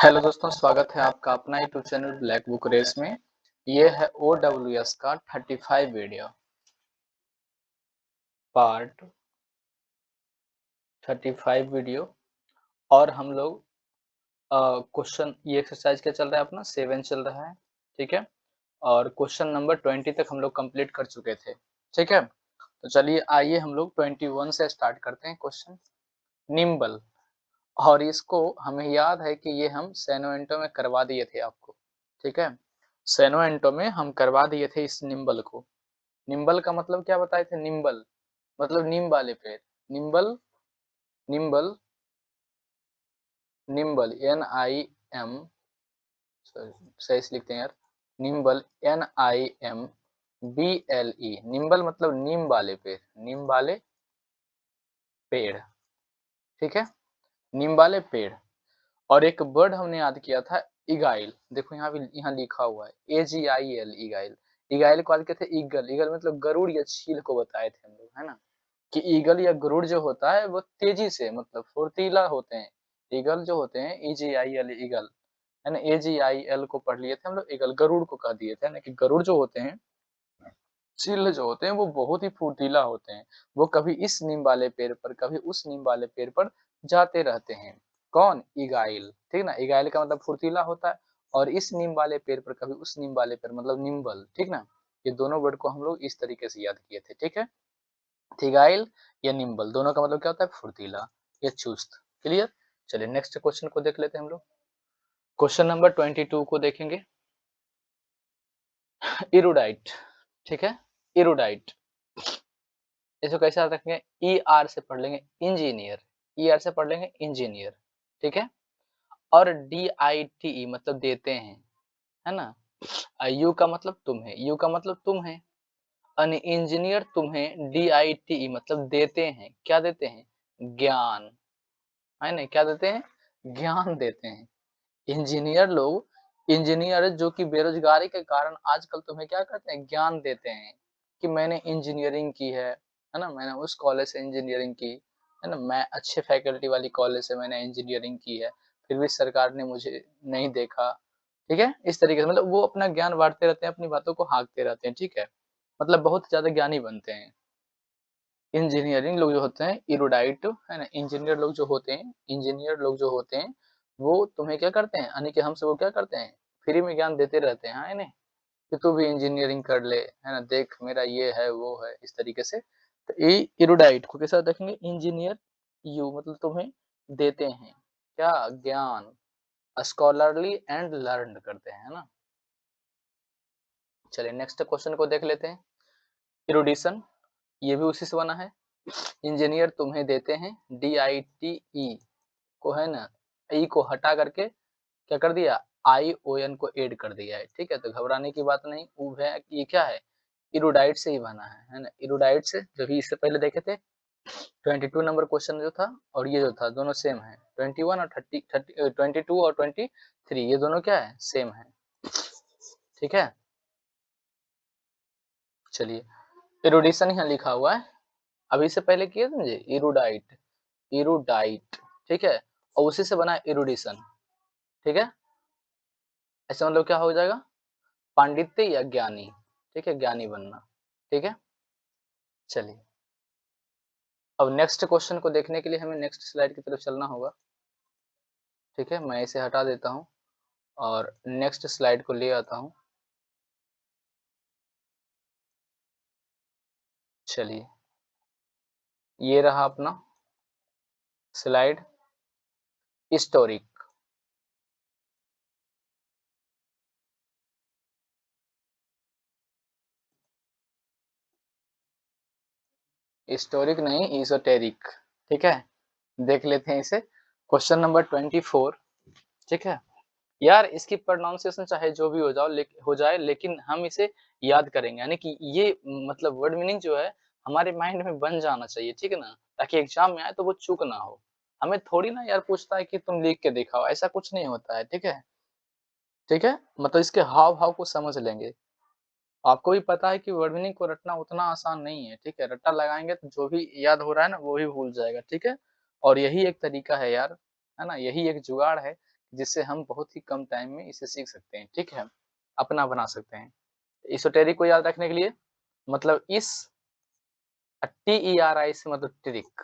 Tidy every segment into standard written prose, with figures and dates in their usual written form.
Hello दोस्तों, स्वागत है आपका अपना YouTube channel black book race में। ये है OWS का 35 वीडियो पार्ट 35 वीडियो। और हम लोग क्वेश्चन ये एक्सरसाइज क्या चल रहा है अपना 7 चल रहा है, ठीक है। और क्वेश्चन नंबर 20 तक हम लोग कंप्लीट कर चुके थे, ठीक है। तो चलिए आइए हम लोग 21 से स्टार्ट करते हैं क्वेश्चन। निम्बल, और इसको हमें याद है कि ये हम सैनोएंटो में करवा दिए थे आपको, ठीक है। सैनोएंटो में हम करवा दिए थे इस निम्बल को। निम्बल का मतलब क्या बताए थे? निम्बल मतलब नीम वाले पेड़। निम्बल, निम्बल, निम्बल NIM, सही से लिखते हैं यार। निम्बल NIMBLE, निम्बल मतलब नीम वाले पेड़, नीम वाले पेड़, ठीक है। नीम वाले पेड़। और एक वर्ड हमने याद किया था, इगाइल। देखो यहाँ भी यहाँ लिखा हुआ है AGIL, इगाइल। इगाइल को याद किए थे ईगल। ईगल मतलब गरुड़ या चील को बताए थे हम लोग, है ना, कि ईगल या गरुड़ जो होता है वो तेजी से मतलब फुर्तीला होते हैं। ईगल जो होते हैं EGIL, ईगल, है ना। AGIL को पढ़ लिए थे हम लोग, ईगल गरुड़ को कह दिए थे ना, कि गरुड़ जो होते हैं, चील जो होते हैं वो बहुत ही फुर्तीला होते हैं। वो कभी इस नीम वाले पेड़ पर कभी उस नीम वाले पेड़ पर जाते रहते हैं। कौन? ईगाइल, ठीक ना। ईगाइल का मतलब फुर्तीला होता है, और इस नीम वाले पेड़ पर कभी उस नीम वाले पेड़ मतलब निम्बल, ठीक ना। ये दोनों वर्ड को हम लोग इस तरीके से याद किए थे, ठीक है। थिगाइल या निम्बल दोनों का मतलब क्या होता है? फुर्तीला या चुस्त। क्लियर। चलिए नेक्स्ट क्वेश्चन को देख लेते हैं हम लोग। क्वेश्चन नंबर 22 को देखेंगे। इरुडाइट, ठीक है। इरुडाइट, इसको कैसे याद रखेंगे? ER से पढ़ लेंगे इंजीनियर, ER से पढ़ लेंगे इंजीनियर, ठीक है। और DITE मतलब देते हैं, है ना। यू का मतलब तुम है, यू का मतलब तुम है। अन इंजीनियर तुम्हें DITE मतलब देते हैं, क्या देते हैं? ज्ञान, है ना। क्या देते हैं? ज्ञान देते हैं। इंजीनियर लोग, इंजीनियर जो कि बेरोजगारी के कारण आजकल तुम्हें क्या करते हैं? ज्ञान देते हैं कि मैंने इंजीनियरिंग की है ना, मैंने उस कॉलेज से इंजीनियरिंग की, है ना, मैं अच्छे फैकल्टी वाली कॉलेज से मैंने इंजीनियरिंग की है, फिर भी सरकार ने मुझे नहीं देखा, ठीक है। इस तरीके से मतलब वो अपना ज्ञान बांटते रहते हैं, अपनी बातों को हाँकते रहते हैं, ठीक है। मतलब बहुत ज्यादा ज्ञानी बनते हैं। इंजीनियरिंग लोग जो होते हैं इरुडाइट, है ना, इंजीनियर लोग जो होते हैं, इंजीनियर लोग जो होते हैं वो तुम्हें क्या करते हैं, यानी कि हमसे वो क्या करते हैं? फ्री में ज्ञान देते रहते हैं, है ना, कि तू भी इंजीनियरिंग कर ले, है ना, देख मेरा ये है वो है, इस तरीके से। तो ये इरुडाइट को कैसा देखेंगे? इंजीनियर यू मतलब तुम्हें देते हैं क्या? ज्ञान। स्कॉलरली एंड लर्न करते हैं, है ना। चलिए नेक्स्ट क्वेश्चन को देख लेते हैं। इरुडिशन, ये भी उसी से बना है। इंजीनियर तुम्हें देते हैं, DITE को, है ना, ई को हटा करके क्या कर दिया? ION को ऐड कर दिया है, ठीक है। तो घबराने की बात नहीं, वो है ये क्या है? इरुडाइट से ही बना है ना। इरुडाइट से जो भी इससे पहले देखे थे 22 नंबर क्वेश्चन जो था, और ये जो था दोनों सेम है। 21 और 22 और 23 ये दोनों क्या है? सेम है, ठीक है। चलिए इरुडिशन यहाँ लिखा हुआ है, अभी से पहले किए थे मुझे इरुडाइट, इरुडाइट, ठीक है। और उसी से बना इरुडिशन, ठीक है। ऐसे मतलब क्या हो जाएगा? पांडित्य या ज्ञानी, ठीक है, ज्ञानी बनना, ठीक है। चलिए अब नेक्स्ट क्वेश्चन को देखने के लिए हमें नेक्स्ट स्लाइड की तरफ चलना होगा, ठीक है। मैं इसे हटा देता हूँ और नेक्स्ट स्लाइड को ले आता हूँ। चलिए ये रहा अपना स्लाइड, हिस्टोरिक। हिस्टोरिक नहीं, इजोटेरिक, ठीक है। देख लेते हैं इसे। क्वेश्चन नंबर 24, ठीक है। यार इसकी प्रोनाउंसिएशन चाहे जो भी हो जाए, लेकिन हम इसे याद करेंगे, यानी कि ये मतलब वर्ड मीनिंग जो है हमारे माइंड में बन जाना चाहिए, ठीक है ना, ताकि एग्जाम में आए तो वो चूक ना हो। हमें थोड़ी ना यार पूछता है कि तुम लिख के दिखाओ, ऐसा कुछ नहीं होता है, ठीक है। ठीक है, मतलब इसके हाव भाव को समझ लेंगे। आपको भी पता है कि वर्ड मीनिंग को रटना उतना आसान नहीं है, ठीक है। रट्टा लगाएंगे तो जो भी याद हो रहा है ना वो भी भूल जाएगा, ठीक है। और यही एक तरीका है यार, है ना, यही एक जुगाड़ है जिससे हम बहुत ही कम टाइम में इसे सीख सकते हैं, ठीक है, अपना बना सकते हैं। इsoteric को याद रखने के लिए मतलब इस TERI से मतलब ट्रिक,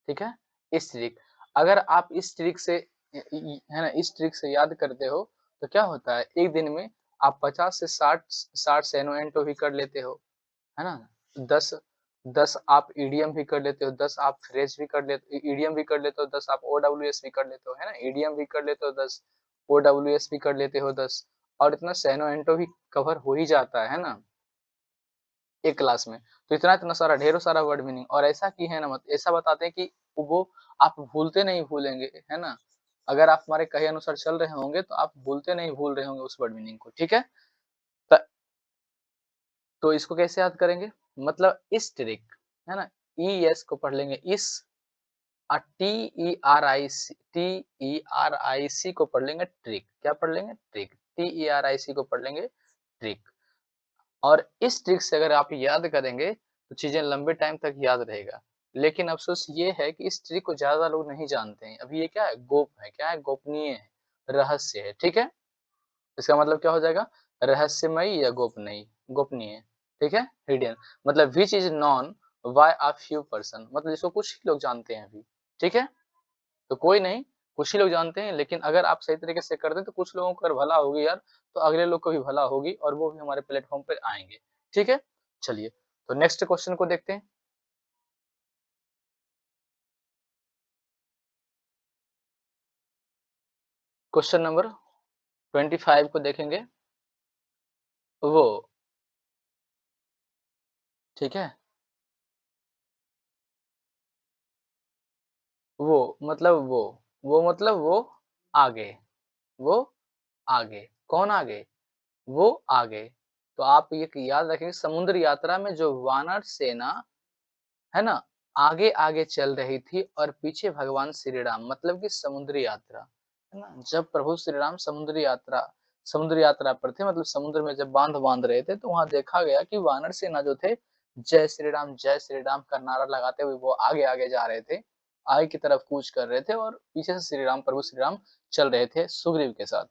ठीक है, इस ट्रिक। अगर आप इस ट्रिक से है ना, इस ट्रिक से याद करते हो तो क्या होता है, एक दिन में आप 50 से 60 सेनो एंटो भी कर लेते हो, है ना, 10 10 आप ईडीएम भी कर लेते हो, 10 आप फ्रेज भी कर लेते, ईडीएम भी कर लेते हो, 10 आप ओडब्ल्यूएस भी कर लेते हो, है ना, ईडीएम भी कर लेते हो 10, ओडब्ल्यूएस भी कर लेते हो 10, और इतना सेनो एंटो भी कवर हो ही जाता है ना एक क्लास में। तो इतना इतना सारा ढेरों सारा वर्ड मीनिंग, और ऐसा की है ना, मत ऐसा बताते हैं कि वो आप भूलते नहीं भूलेंगे, है ना, अगर आप हमारे कहे अनुसार चल रहे होंगे तो आप भूलते नहीं भूल रहे होंगे उस वर्ड मीनिंग को, ठीक है। तो इसको कैसे याद करेंगे, मतलब इस ट्रिक, है ना, ई एस को पढ़ लेंगे इस, और TERIC को पढ़ लेंगे ट्रिक। क्या पढ़ लेंगे, ट्रिक। TERIC को पढ़ लेंगे ट्रिक। और इस ट्रिक से अगर आप याद करेंगे तो चीजें लंबे टाइम तक याद रहेगा। लेकिन अफसोस ये है कि इस ट्रिक को ज्यादा लोग नहीं जानते हैं। अभी ये क्या है, गोप है, क्या है, गोपनीय है, रहस्य है, ठीक है। इसका मतलब क्या हो जाएगा, रहस्यमयी या गोपनीय, गोपनीय, ठीक है, हिडन, मतलब which is known by a few person, मतलब जिसको कुछ ही लोग जानते हैं अभी, ठीक है। तो कोई नहीं, कुछ ही लोग जानते हैं, लेकिन अगर आप सही तरीके से कर दें तो कुछ लोगों को अगर भला होगी यार, तो अगले लोग को भी भला होगी और वो भी हमारे प्लेटफॉर्म पे आएंगे, ठीक है। चलिए, तो नेक्स्ट क्वेश्चन को देखते हैं। क्वेश्चन नंबर 25 को देखेंगे। वो, ठीक है, वो मतलब वो आगे, वो आगे, कौन आगे, वो आगे। तो आप ये याद रखेंगे, समुद्र यात्रा में जो वानर सेना, है ना, आगे आगे चल रही थी और पीछे भगवान श्री राम, मतलब कि समुद्री यात्रा, है ना, जब प्रभु श्री राम समुद्र यात्रा पर थे, मतलब समुद्र में जब बांध बांध रहे थे, तो वहां देखा गया कि वानर सेना जो थे, जय श्री राम का नारा लगाते हुए वो आगे आगे जा रहे थे, आगे की तरफ कूच कर रहे थे, और पीछे से प्रभु श्री राम चल रहे थे सुग्रीव के साथ,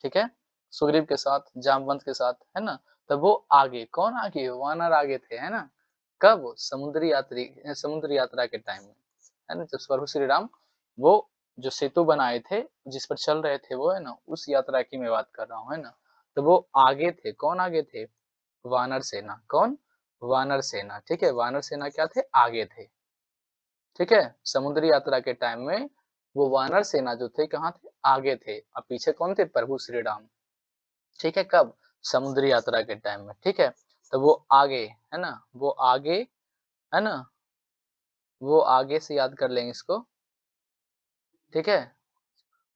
ठीक है, सुग्रीव के साथ, जामवंत के साथ, है ना। तब वो आगे, कौन आगे, वानर आगे थे, है ना, कब, समुद्र यात्रा के टाइम में, है ना, जब प्रभु श्री राम वो जो सेतु बनाए थे, जिस पर चल रहे थे वो, है ना, उस यात्रा की मैं बात कर रहा हूँ, है ना। तो वो आगे थे, कौन आगे थे, वानर सेना, कौन, वानर सेना, ठीक है, वानर सेना क्या थे, आगे थे, ठीक है, समुद्री यात्रा के टाइम में वो वानर सेना जो थे कहाँ थे, आगे थे, और पीछे कौन थे, प्रभु श्री राम, ठीक है, कब, समुद्री यात्रा के टाइम में, ठीक है। तो वो आगे, है ना, वो आगे, है ना, वो आगे से याद कर लेंगे इसको, ठीक है,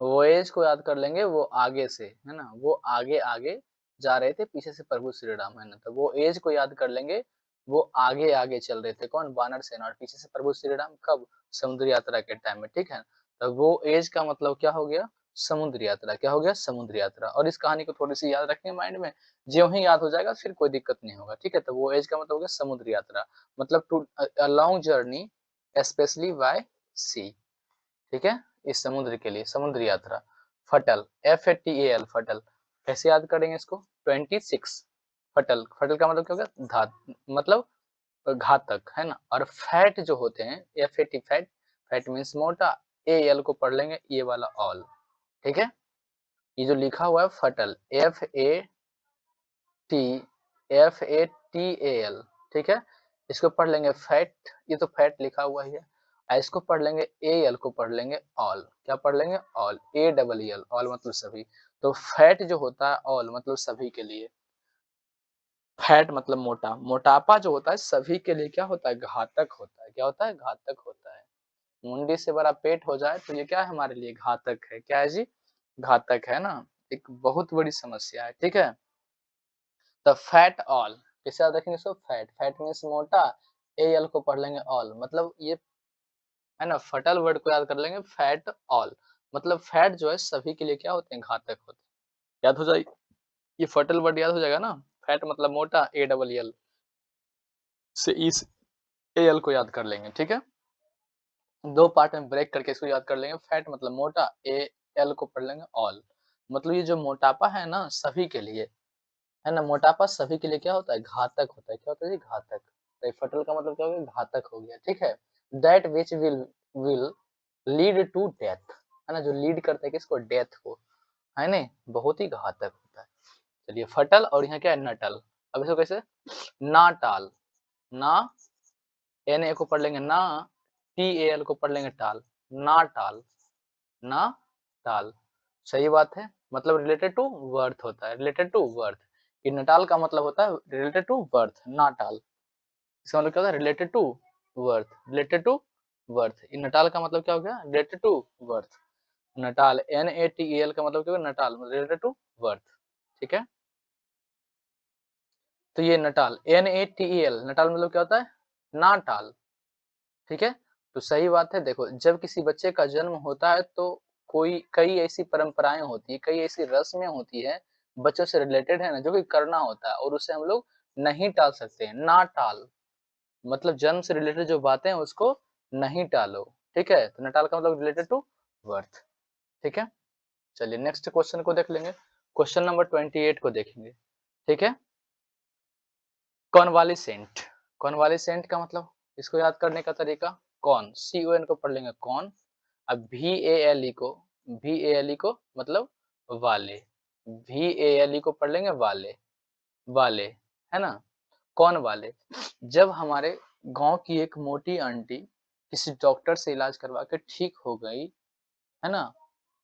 वोएज को याद कर लेंगे, वो आगे से, है ना, वो आगे आगे जा रहे थे, पीछे से प्रभु श्री राम, है ना, तो वो एज को याद कर लेंगे, वो आगे आगे चल रहे थे, कौन, वानर सेना, और पीछे से प्रभु श्री राम, कब, समुद्र यात्रा के टाइम में, ठीक है। तो वो एज का मतलब क्या हो गया, समुद्र यात्रा, क्या हो गया, समुद्र यात्रा। और इस कहानी को थोड़ी सी याद रखें माइंड में, जो ही याद हो जाएगा फिर कोई दिक्कत नहीं होगा, ठीक है। तो वो एज का मतलब हो गया समुद्र यात्रा, मतलब to a long journey specially by sea, ठीक है, इस समुद्र के लिए, समुद्र यात्रा। फटल, FATAL, फटल, कैसे याद करेंगे इसको, 26, फटल, फटल का मतलब क्या होगा, धात, मतलब घातक, है ना। और फैट जो होते हैं, FAT, फैट, फैट मीन्स मोटा, AL को पढ़ लेंगे ये वाला ऑल, ठीक है। ये जो लिखा हुआ है फटल, FATAL, ठीक है, इसको पढ़ लेंगे फैट, ये तो फैट लिखा हुआ ही है। इसको पढ़ लेंगे AL को पढ़ लेंगे ऑल, क्या पढ़ लेंगे, ऑल, AEEL, ऑल मतलब सभी। तो फैट जो होता है ऑल मतलब सभी के लिए, फैट मतलब मोटा, मोटापा जो होता है सभी के लिए क्या होता है, घातक होता है, क्या होता है, घातक होता है। मुंडी से बड़ा पेट हो जाए तो ये क्या है, हमारे लिए घातक है, क्या है जी, घातक है ना, एक बहुत बड़ी समस्या है, ठीक है। द फैट ऑल, किसे याद रखेंगे, सो फैट, फैट मीन्स मोटा, AL को पढ़ लेंगे ऑल, मतलब ये, है ना, फटल वर्ड को याद कर लेंगे, फैट ऑल, मतलब फैट जो है सभी के लिए क्या होते हैं, घातक होते हैं, याद हो जाएगी, ये फटल वर्ड याद हो जाएगा ना, फैट मतलब मोटा, AEEL से इस AL को याद कर लेंगे, ठीक है। दो पार्ट में ब्रेक करके इसको याद कर लेंगे, फैट मतलब मोटा, एल को पढ़ लेंगे ऑल। मतलब ये जो मोटापा है ना सभी के लिए, है ना, मोटापा सभी के लिए क्या होता है, घातक होता है। क्या होता है जी, घातक। तो फटल का मतलब क्या हो गया, घातक हो गया, ठीक है। That which will lead to death, है ना, जो लीड करता है किसको, डेथ को, है ना, बहुत ही घातक होता है। चलिए फटल और यहाँ क्या है, नटल। अब इसको कैसे, नाटाल, ना एन ए को पढ़ लेंगे ना, टी ए एल को पढ़ लेंगे टाल, नाटाल, ना टाल। सही बात है, मतलब रिलेटेड टू वर्थ होता है, रिलेटेड टू वर्थ। कि नटाल का मतलब होता है रिलेटेड टू वर्थ, नाटाल इसका मतलब क्या होता है, related to birth, related to birth. Natal का मतलब क्या हो गया, related to birth. Natal N A T E L का मतलब क्या होगा, नटाल रिलेटेड टू वर्थ, ठीक है। तो ये natal N A T E L, natal मतलब क्या होता है, नाटाल, ठीक है। तो सही बात है। देखो जब किसी बच्चे का जन्म होता है तो कोई कई ऐसी परंपराएं होती है, कई ऐसी रस्में होती है बच्चों से रिलेटेड, है ना, जो कि करना होता है और उसे हम लोग नहीं टाल सकते हैं, ना टाल। मतलब जन्म से रिलेटेड जो बातें हैं उसको नहीं टालो, ठीक है। तो नटाल का मतलब रिलेटेड टू वर्थ, ठीक है। चलिए नेक्स्ट क्वेश्चन को देख लेंगे, क्वेश्चन नंबर 28 को देखेंगे, ठीक है। कॉन्वालिसेंट, कॉन्वालिसेंट का मतलब, इसको याद करने का तरीका, कौन, सी ओ एन को पढ़ लेंगे कौन, अब वी ए एल ई को, वी ए एल ई को मतलब वाले, वी ए एल ई को पढ़ लेंगे वाले, वाले, है ना, कौन वाले। जब हमारे गांव की एक मोटी आंटी किसी डॉक्टर से इलाज करवा के ठीक हो गई, है ना,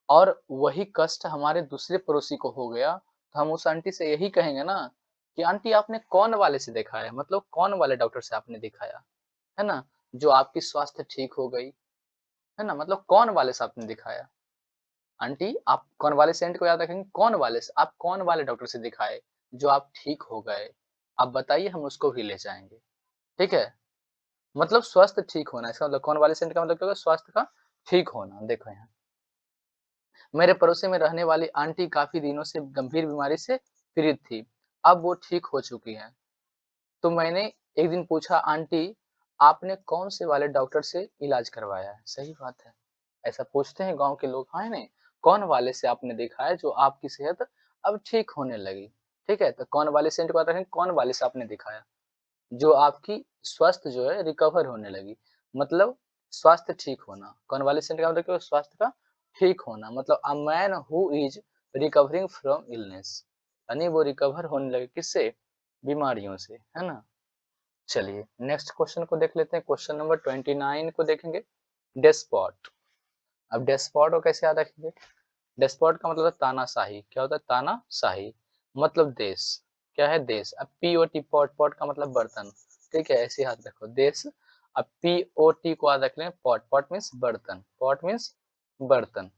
और वही कष्ट हमारे दूसरे पड़ोसी को हो गया, तो हम उस आंटी से यही कहेंगे ना कि आंटी आपने कौन वाले से दिखाया, मतलब कौन वाले डॉक्टर से आपने दिखाया, है ना, जो आपकी स्वास्थ्य ठीक हो गई, है ना, मतलब कौन वाले से आपने दिखाया। आंटी आप कॉन्वालेसेंट को याद रखेंगे, कौन वाले से, आप कौन वाले डॉक्टर से दिखाए जो आप ठीक हो गए, आप बताइए, हम उसको भी ले जाएंगे, ठीक है। मतलब स्वस्थ ठीक होना, इसका मतलब कॉन्वालेसेंट का मतलब क्या होगा, स्वास्थ्य का ठीक होना। देखो यहाँ, मेरे पड़ोसी में रहने वाली आंटी काफी दिनों से गंभीर बीमारी से पीड़ित थी, अब वो ठीक हो चुकी हैं। तो मैंने एक दिन पूछा, आंटी आपने कौन से वाले डॉक्टर से इलाज करवाया है। सही बात है, ऐसा पूछते हैं गांव के लोग, हाँ नहीं, कौन वाले से आपने दिखाया जो आपकी सेहत अब ठीक होने लगी, ठीक है। तो कौन वाले सेंट को रखें, कौन वाले से आपने दिखाया जो आपकी स्वास्थ्य जो है रिकवर होने लगी, मतलब स्वास्थ्य ठीक होना। कॉन्वालेसेंट का मतलब क्या, स्वास्थ्य का ठीक होना, मतलब a man who is recovering from illness, यानी वो रिकवर होने लगे किससे, बीमारियों से, है ना। चलिए नेक्स्ट क्वेश्चन को देख लेते हैं, क्वेश्चन नंबर 29 को देखेंगे, डेस्पॉट। अब डेस्पॉट को कैसे याद रखेंगे, डेस्पॉट का मतलब है तानाशाही। क्या होता है, तानाशाही, मतलब देश, क्या है, देश। अब P O T, pot, pot का मतलब बर्तन, ठीक है, ऐसे याद रखो, देश। अब पी ओ टी को याद रख लें, पॉट, पॉट मीन्स बर्तन, पॉट मीन्स बर्तन,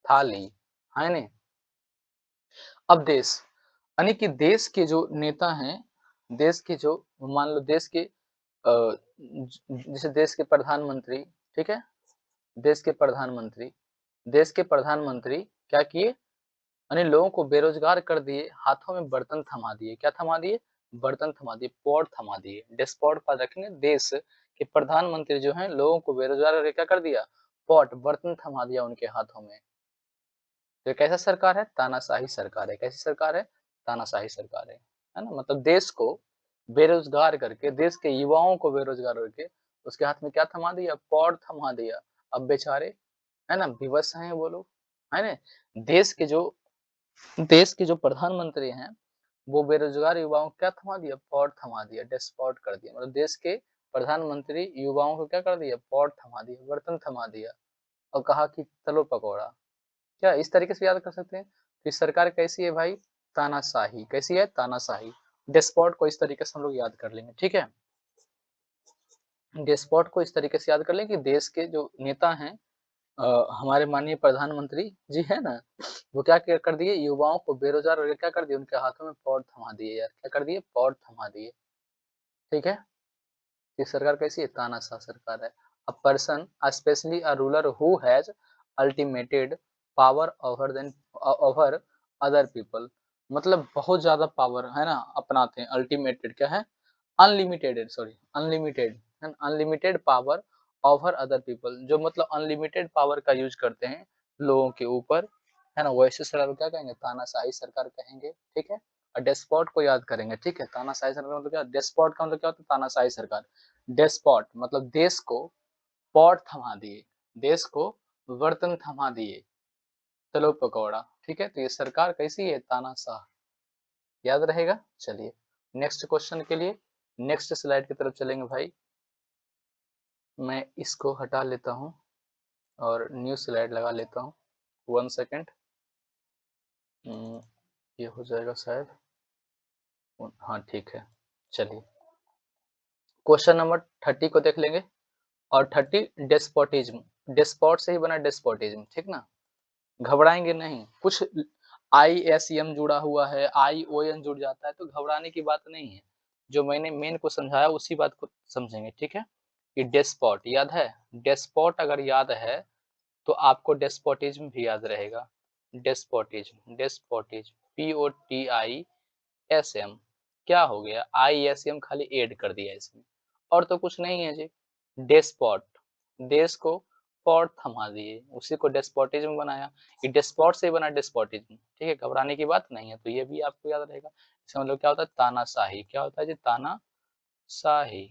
थाली, है नहीं। अब देश, यानी कि देश के जो नेता हैं, देश के जो, मान लो देश के जैसे देश के प्रधानमंत्री, ठीक है, देश के प्रधानमंत्री, देश के प्रधानमंत्री क्या किए, यानी लोगों को बेरोजगार कर दिए, हाथों में बर्तन थमा दिए, क्या थमा दिए, बर्तन थमा दिए, पॉट थमा दिए। डेस्पॉट का रखेंगे, देश के प्रधानमंत्री जो हैं लोगों को बेरोजगार करके क्या कर दिया, पॉट, बर्तन थमा दिया उनके हाथों में। तो कैसा सरकार है, तानाशाही सरकार है। कैसी सरकार है, तानाशाही सरकार है ना। मतलब देश को बेरोजगार करके, देश के युवाओं को बेरोजगार करके उसके हाथ में क्या थमा दिया, पॉट थमा दिया। अब बेचारे, है ना, विवश हैं वो लोग, है ना। देश के जो, देश के जो प्रधानमंत्री हैं वो बेरोजगार युवाओं को क्या थमा दिया, पॉट थमा दिया, डेस्पॉट कर दिया। मतलब देश के प्रधानमंत्री युवाओं को क्या कर दिया, पॉट थमा दिया, बर्तन थमा दिया, और कहा कि चलो पकौड़ा। क्या इस तरीके से याद कर सकते हैं। तो इस सरकार कैसी है भाई, तानाशाही, कैसी है, तानाशाही। डेस्पॉट को इस तरीके से हम लोग याद कर लेंगे, ठीक है। डेस्पॉट को इस तरीके से याद कर लें कि देश के जो नेता हैं, हमारे माननीय प्रधानमंत्री जी है ना, वो क्या कर दिए, युवाओं को बेरोजगार और क्या कर दिए, उनके हाथों में पॉट थमा दिए यार, क्या कर दिए, पॉट थमा दिए, ठीक है। ये सरकार कैसी है, तानाशाह सरकार है। A person specially a ruler who has unlimited power over them, over other people, मतलब बहुत ज्यादा पावर, है ना, अपनाते हैं। अल्टीमेटेड क्या है, unlimited, sorry unlimited, unlimited power over other people, जो मतलब अनलिमिटेड पावर का यूज करते हैं लोगों के ऊपर, है ना, वैसे सरकार को क्या कहेंगे, तानाशाही सरकार कहेंगे, ठीक है। और डेस्पोट को याद करेंगे, ठीक है। तानाशाही सरकार मतलब क्या, डेस्पोट का मतलब क्या होता है, तानाशाही सरकार। डेस्पोट मतलब देश को पॉट थमा दिए, देश को बर्तन थमा दिए, चलो पकौड़ा, ठीक है। तो ये सरकार कैसी है, तानाशाह, याद रहेगा। चलिए नेक्स्ट क्वेश्चन के लिए नेक्स्ट स्लाइड की तरफ चलेंगे भाई। मैं इसको हटा लेता हूँ और न्यू स्लाइड लगा लेता हूँ, 1 सेकेंड। ये हो जाएगा शायद, हाँ ठीक है। चलिए क्वेश्चन नंबर 30 को देख लेंगे। और 30 डेस्पोटिज्म, डेस्पोट से ही बना डेस्पोटिज्म, ठीक ना। घबराएंगे नहीं, कुछ ISM जुड़ा हुआ है, ION जुड़ जाता है तो घबराने की बात नहीं है। जो मैंने मेन को समझाया उसी बात को समझेंगे, ठीक है। कि डेस्पोट याद है, डेस्पोट अगर याद है तो आपको डेस्पोटिज्म भी याद रहेगा। डेस्पोटिज्म, डेस्पोटिज्म, POTISM, क्या हो गया, ISM खाली ऐड कर दिया इसमें, और तो कुछ नहीं है जी। डेस्पोट, देश को पॉट थमा दिए, उसी को डेस्पोटिज्म बनाया। ये डेस्पोट से बना डेस्पोटिज्म, ठीक है। घबराने की बात नहीं है, तो ये भी आपको याद रहेगा। इसका मतलब क्या होता है, तानाशाही, क्या होता है जी, तानाशाही।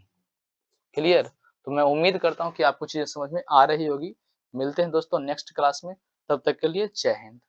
क्लियर। तो मैं उम्मीद करता हूँ कि आपको चीजें समझ में आ रही होगी। मिलते हैं दोस्तों नेक्स्ट क्लास में, तब तक के लिए जय हिंद।